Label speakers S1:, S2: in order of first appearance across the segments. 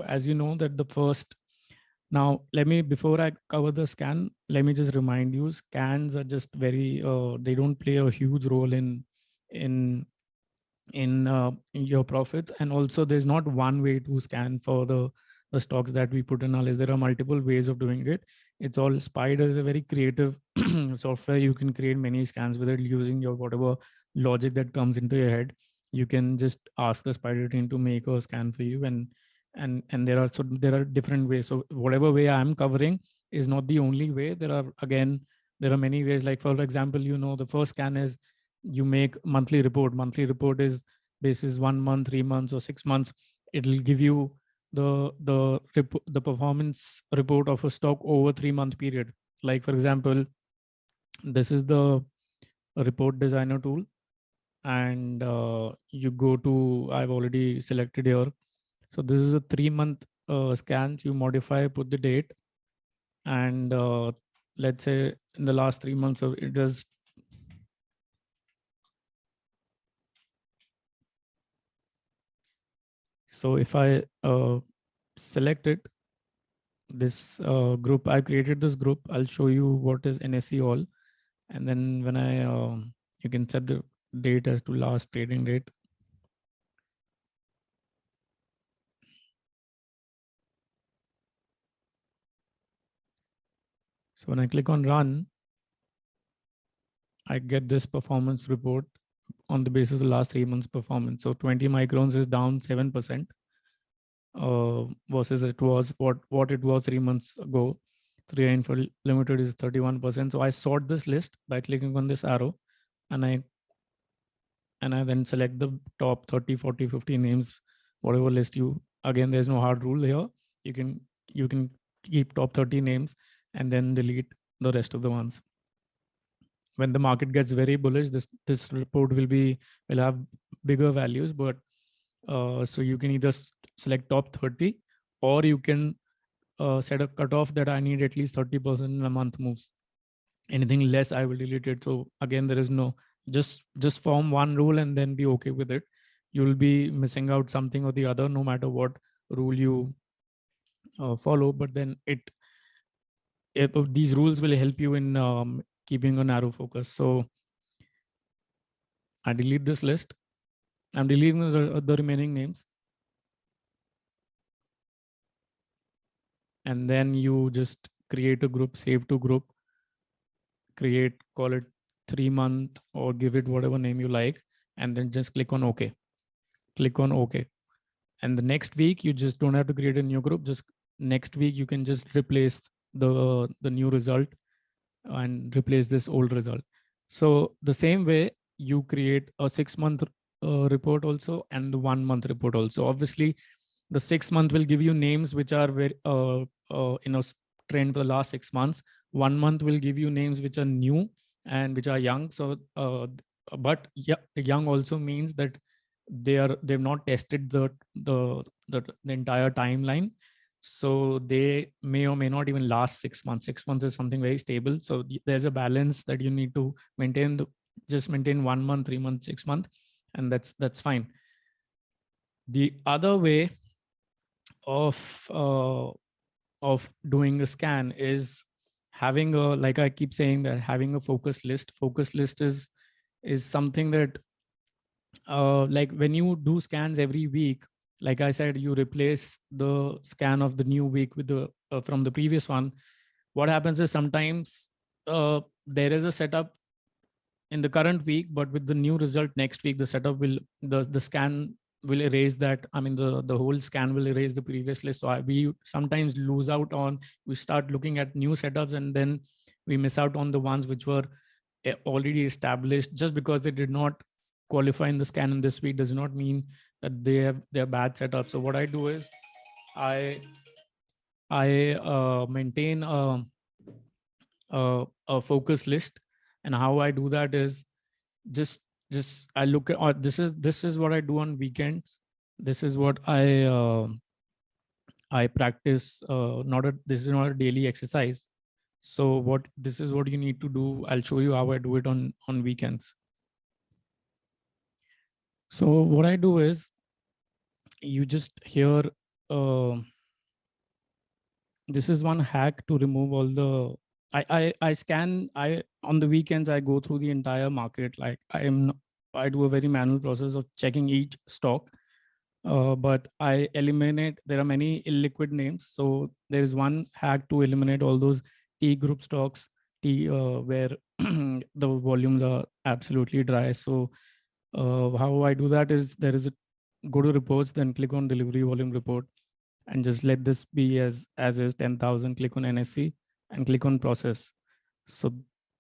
S1: as you know that the first, now before I cover the scan, let me just remind you, scans are just very, they don't play a huge role in in your profits. And also there's not one way to scan for the stocks that we put in our list. There are multiple ways of doing it. It's all, Spider is a very creative software. You can create many scans with it using your whatever logic that comes into your head. You can just ask the Spider team to make a scan for you, and there are different ways. So whatever way I'm covering is not the only way. There are many ways. Like for example, the first scan is you make monthly report. Monthly report is basis 1 month, 3 months, or 6 months. It'll give you the performance report of a stock over 3 month period. Like for example, this is the report designer tool, and you go to, I've already selected here. So this is a 3 month scans. You modify, put the date, and let's say in the last 3 months of it does. So if I select it, this group, I created this group. I'll show you what is NSE all. And then when you can set the date as to last trading date. So when I click on run, I get this performance report on the basis of the last 3 months performance. So 20 microns is down 7%. Versus it was what it was 3 months ago. 3 Info Limited is 31%. So I sort this list by clicking on this arrow, and I then select the top 30, 40, 50 names, whatever list you. Again, there's no hard rule here. You can keep top 30 names and then delete the rest of the ones. When the market gets very bullish, this report will have bigger values, but so you can either select top 30, or you can set a cutoff that I need at least 30% in a month moves. Anything less, I will delete it. So again, there is no, just form one rule and then be okay with it. You'll be missing out something or the other, no matter what rule you follow. But then these rules will help you in keeping a narrow focus. So I delete this list. I'm deleting the remaining names. And then you just create a group, save to group, call it 3 month, or give it whatever name you like, and then just click on OK. Click on OK. And the next week, you just don't have to create a new group. Just next week, you can just replace the new result and replace this old result. So the same way, you create a 6 month report also, and the 1 month report also. Obviously, the 6 month will give you names which are very trend for the last 6 months. 1 month will give you names which are new and which are young. So but yeah, young also means that they've not tested the entire timeline, so they may or may not even last 6 months. 6 months is something very stable. So there's a balance that you need to maintain. Just maintain 1 month, 3 months, 6 months, and that's fine. The other way of doing a scan is having a, like I keep saying, that having a focus list. Focus list is something that like when you do scans every week, like I said, you replace the scan of the new week with the from the previous one. What happens is sometimes there is a setup in the current week, but with the new result next week, the setup will, the scan will erase that. I mean, the whole scan will erase the previous list. So we sometimes lose out on, we start looking at new setups, and then we miss out on the ones which were already established. Just because they did not qualify in the scan in this week does not mean that they're bad setups. So what I do is I maintain a focus list. And how I do that is just I look at, this is what I do on weekends. This is what I practice. This is not a daily exercise. So this is what you need to do. I'll show you how I do it on weekends. So what I do is, you just here this is one hack to remove all the. I scan. I On the weekends I go through the entire market. Like I do a very manual process of checking each stock. But I eliminate. There are many illiquid names, so there is one hack to eliminate all those T group stocks, where the volumes are absolutely dry. So how I do that is there is a go to reports, then click on delivery volume report, and just let this be as is 10,000. Click on NSC and click on process. So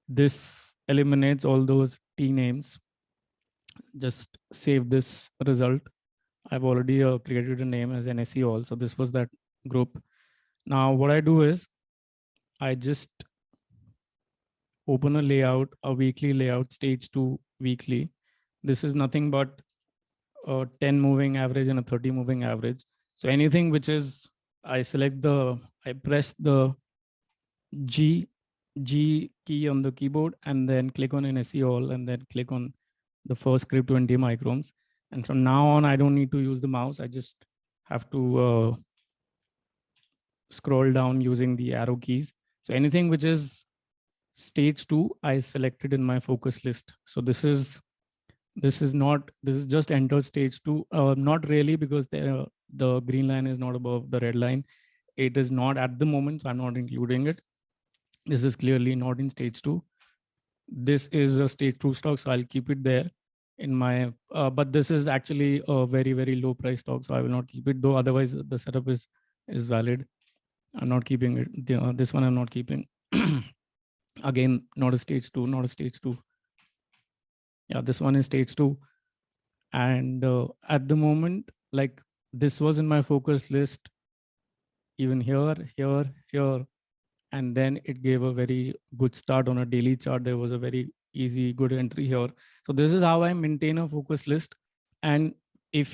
S1: this eliminates all those T names. Just save this result. I've already created a name as NSC also. This was that group. Now what I do is I just open a layout, a weekly layout, stage 2 weekly. This is nothing but a 10 moving average and a 30 moving average. So anything which is, I press the G key on the keyboard and then click on NSE all and then click on the first script 20 microns. And from now on, I don't need to use the mouse. I just have to scroll down using the arrow keys. So anything which is stage 2, I selected in my focus list. So this is just entered stage 2. Not really, because the green line is not above the red line. It is not at the moment, so I'm not including it. This is clearly not in stage 2. This is a stage 2 stock, so I'll keep it there in my, but this is actually a very, very low price stock, so I will not keep it, though otherwise the setup is valid. I'm not keeping it. This one I'm not keeping. Again, not a stage 2, not a stage 2. Yeah, this one is stage 2. And at the moment, like, this was in my focus list, even here, here, and then it gave a very good start on a daily chart. There was a very easy, good entry here. So this is how I maintain a focus list. And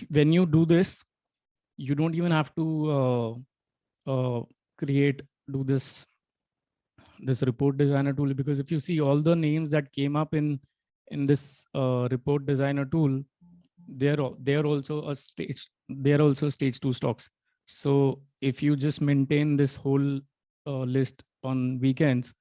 S1: when you do this, you don't even have to do this report designer tool, because if you see all the names that came up in this report designer tool, they're also stage 2 stocks. So if you just maintain this whole list on weekends,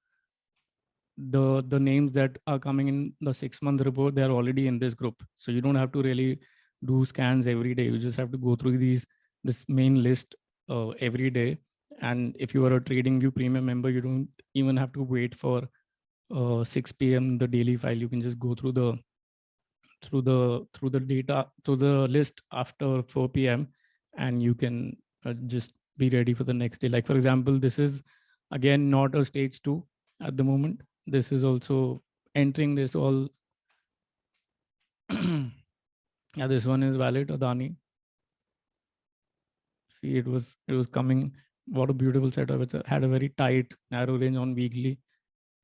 S1: the names that are coming in the 6-month report, they're already in this group. So you don't have to really do scans every day. You just have to go through this main list every day. And if you are a TradingView premium member, you don't even have to wait for 6 p.m. the daily file. You can just go through the data, through the list after 4 p.m. and you can just be ready for the next day. Like, for example, this is again not a stage 2 at the moment. This is also entering this all. Yeah, this one is valid, Adani. See, it was coming. What a beautiful setup. It had a very tight narrow range on weekly,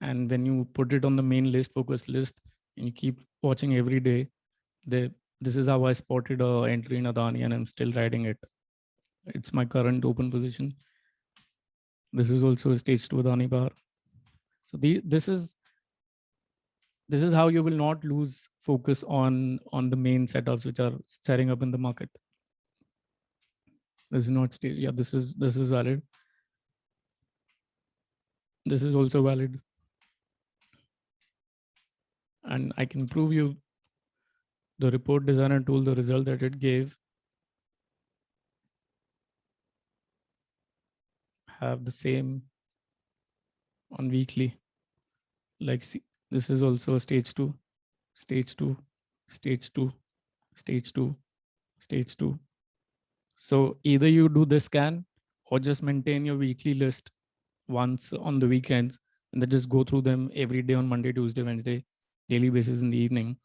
S1: and when you put it on the main list, focus list, and you keep watching every day, this is how I spotted a entry in Adani, and I'm still riding it. It's my current open position. This is also a stage 2 Adani bar. So this is how you will not lose focus on the main setups which are setting up in the market. This is not stage. Yeah, this is valid. This is also valid. And I can prove you the report designer tool, the result that it gave, have the same on weekly. Like, see, this is also a stage 2, stage 2, stage 2, stage 2, stage 2. So either you do this scan or just maintain your weekly list once on the weekends, and then just go through them every day on Monday, Tuesday, Wednesday, daily basis in the evening,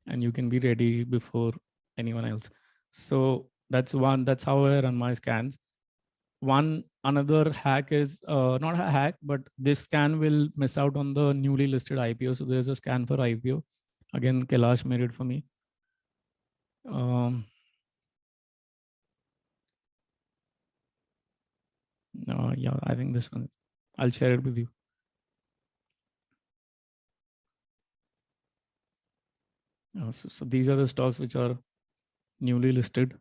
S1: and you can be ready before anyone else. So that's how I run my scans. Another hack is not a hack, but this scan will miss out on the newly listed IPO. So there's a scan for IPO. Again, Kailash made it for me. Yeah, I think this one, I'll share it with you. So these are the stocks which are newly listed.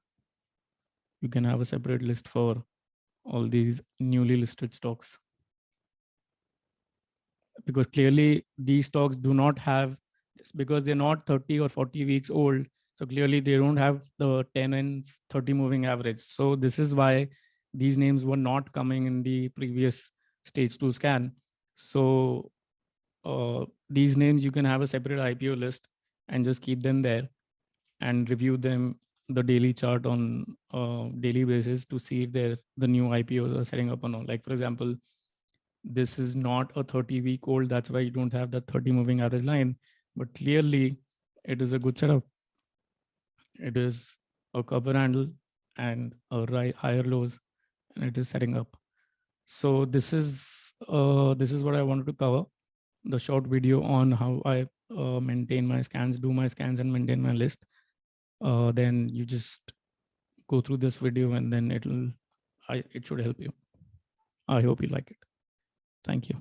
S1: You can have a separate list for all these newly listed stocks, because clearly these stocks do not have, just because they're not 30 or 40 weeks old, so clearly they don't have the 10 and 30 moving average. So this is why these names were not coming in the previous stage 2 scan. So these names you can have a separate IPO list and just keep them there and review them, the daily chart on daily basis, to see if they're the new IPOs are setting up or not. Like for example, this is not a 30-week old, that's why you don't have the 30 moving average line, but clearly it is a good setup. It is a cover handle and a higher lows, and it is setting up. So this is what I wanted to cover, the short video on how I maintain my scans, do my scans, and maintain my list. Then you just go through this video, and then it should help you. I hope you like it. Thank you.